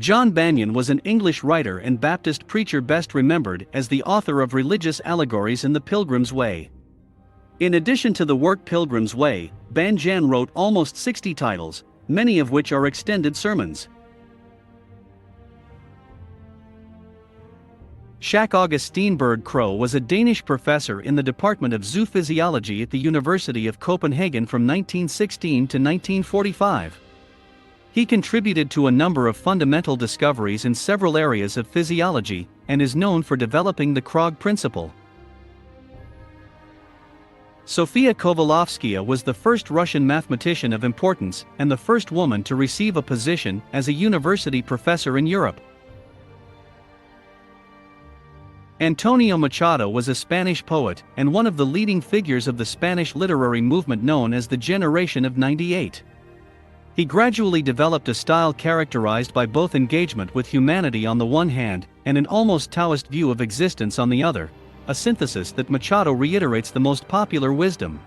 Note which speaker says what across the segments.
Speaker 1: John Bunyan was an English writer and Baptist preacher best remembered as the author of religious allegories in The Pilgrim's Way. In addition to the work Pilgrim's Way, Bunyan wrote almost 60 titles, many of which are extended sermons. Schack August Berg Krogh was a Danish professor in the Department of Zoophysiology at the University of Copenhagen from 1916 to 1945. He contributed to a number of fundamental discoveries in several areas of physiology, and is known for developing the Krogh principle. Sofia Kovalovskaya was the first Russian mathematician of importance and the first woman to receive a position as a university professor in Europe. Antonio Machado was a Spanish poet and one of the leading figures of the Spanish literary movement known as the Generation of '98. He gradually developed a style characterized by both engagement with humanity on the one hand and an almost Taoist view of existence on the other, a synthesis that Machado reiterates the most popular wisdom.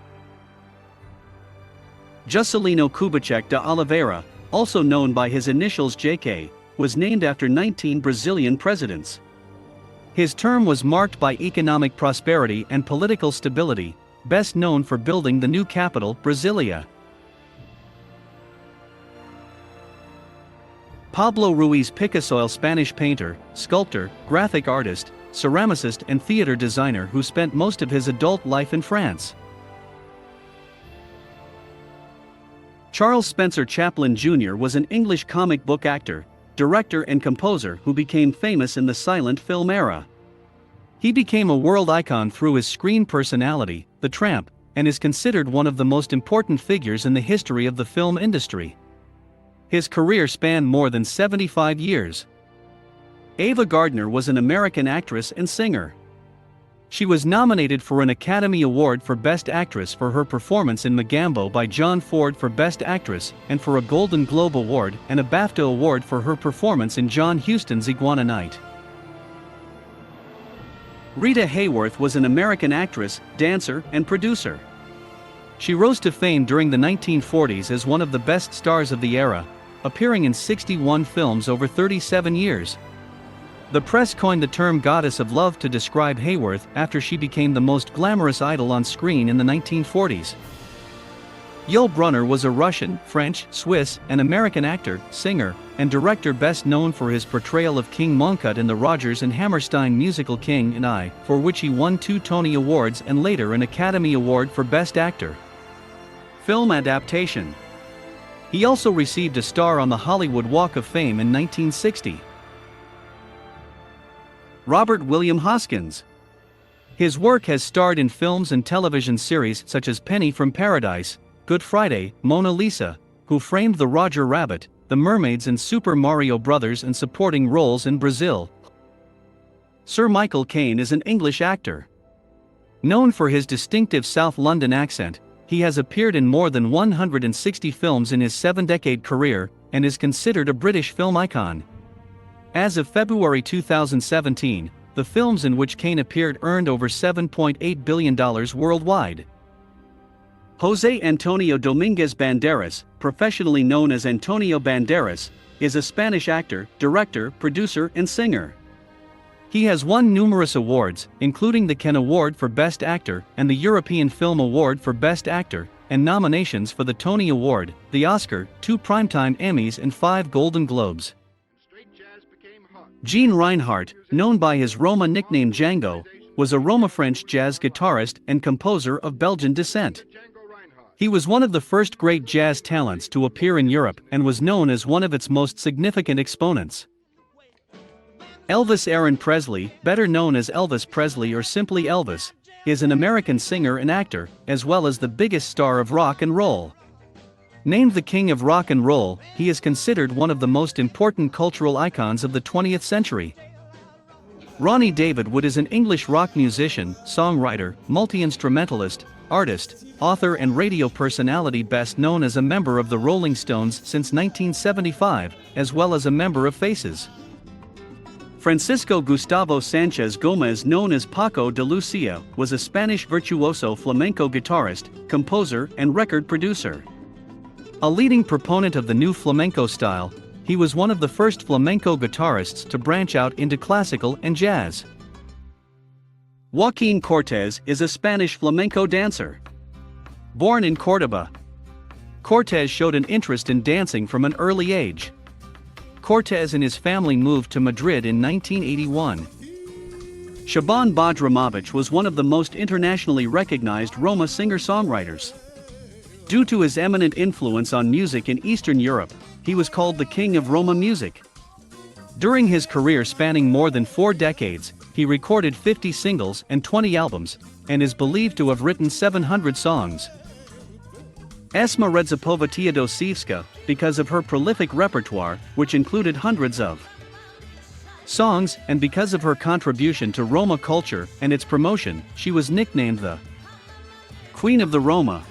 Speaker 1: Juscelino Kubitschek de Oliveira, also known by his initials JK, was named after 19 Brazilian presidents. His term was marked by economic prosperity and political stability, best known for building the new capital, Brasilia. Pablo Ruiz Picasso, Spanish painter, sculptor, graphic artist, ceramicist and theater designer who spent most of his adult life in France. Charles Spencer Chaplin Jr. was an English comic book actor, director and composer who became famous in the silent film era. He became a world icon through his screen personality, The Tramp, and is considered one of the most important figures in the history of the film industry. His career spanned more than 75 years. Ava Gardner was an American actress and singer. She was nominated for an Academy Award for Best Actress for her performance in Magambo by John Ford for Best Actress and for a Golden Globe Award and a BAFTA Award for her performance in John Huston's Iguana Night. Rita Hayworth was an American actress, dancer, and producer. She rose to fame during the 1940s as one of the best stars of the era, appearing in 61 films over 37 years. The press coined the term Goddess of Love to describe Hayworth after she became the most glamorous idol on screen in the 1940s. Yul Brynner was a Russian, French, Swiss, and American actor, singer, and director best known for his portrayal of King Mongkut in the Rodgers and Hammerstein musical King and I, for which he won 2 Tony Awards and later an Academy Award for Best Actor. Film adaptation. He also received a star on the Hollywood Walk of Fame in 1960. Robert William Hoskins. His work has starred in films and television series such as Penny from Paradise, Good Friday, Mona Lisa, Who Framed the Roger Rabbit, The Mermaids and Super Mario Brothers, and supporting roles in Brazil. Sir Michael Caine is an English actor. Known for his distinctive South London accent, he has appeared in more than 160 films in his 7-decade career, and is considered a British film icon. As of February 2017, the films in which Caine appeared earned over $7.8 billion worldwide. José Antonio Domínguez Banderas, professionally known as Antonio Banderas, is a Spanish actor, director, producer, and singer. He has won numerous awards, including the Cannes Award for Best Actor and the European Film Award for Best Actor, and nominations for the Tony Award, the Oscar, 2 Primetime Emmys and 5 Golden Globes. Gene Reinhardt, known by his Roma nickname Django, was a Roma-French jazz guitarist and composer of Belgian descent. He was one of the first great jazz talents to appear in Europe and was known as one of its most significant exponents. Elvis Aaron Presley, better known as Elvis Presley or simply Elvis, is an American singer and actor, as well as the biggest star of rock and roll. Named the King of Rock and Roll, he is considered one of the most important cultural icons of the 20th century. Ronnie David Wood is an English rock musician, songwriter, multi-instrumentalist, artist, author and radio personality best known as a member of the Rolling Stones since 1975, as well as a member of Faces. Francisco Gustavo Sánchez Gómez, known as Paco de Lucia, was a Spanish virtuoso flamenco guitarist, composer, and record producer. A leading proponent of the new flamenco style, He was one of the first flamenco guitarists to branch out into classical and jazz. Joaquin Cortez is a Spanish flamenco dancer. Born in Córdoba, Cortez showed an interest in dancing from an early age. Cortez and his family moved to Madrid in 1981. Shaban Badramovich was one of the most internationally recognized Roma singer-songwriters. Due to his eminent influence on music in Eastern Europe, he was called the King of Roma music. During his career spanning more than 4 decades, he recorded 50 singles and 20 albums, and is believed to have written 700 songs. Esma Redzepova Teodosievska, because of her prolific repertoire, which included hundreds of songs, and because of her contribution to Roma culture and its promotion, she was nicknamed the Queen of the Roma.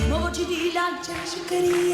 Speaker 2: Moji di lancia, succherie,